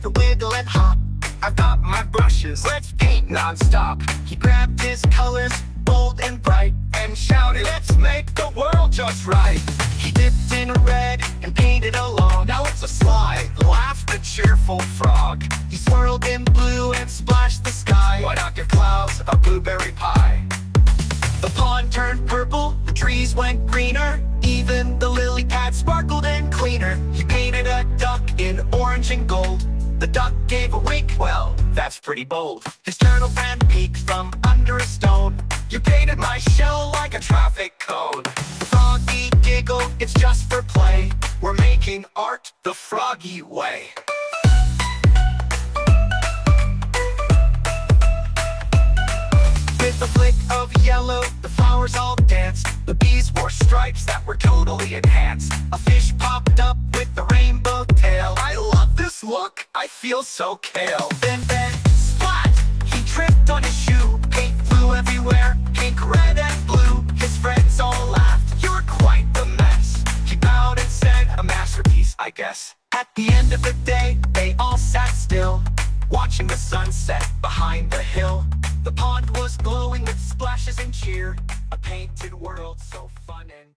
with a wiggle and hop. I've got my brushes, let's paint non-stop. He grabbed his colors, bold and bright, and shouted, let's make the world just right. He dipped in red and painted along. Now it's a slide, laughed the cheerful frog. He swirled in blue and splashed the sky. Why not give clouds a blueberry pie? The pond turned purple, the trees went greener, even the lily pad sparkled and cleaner. He painted a duck in orange and gold. The duck gave a wink, well, that's pretty bold. His turtle fan peeked from under a stone. You painted my shell like a traffic cone. Froggy giggled, it's just for play. We're making art the Froggy way. With a flick of yellow, the flowers all danced. The bees wore stripes that were totally enhanced. A fish popped up with the rainbow tail. I love this look, I feel so kale. Then, splat! He tripped on his shoe. Paint flew everywhere, pink, red, and blue. His friends all laughed, you're quite the mess. He bowed and said, a masterpiece, I guess. At the end of the day, they all sat still, watching the sunset behind the hill. The pond was glowing with splashes and cheer, a painted world so fun and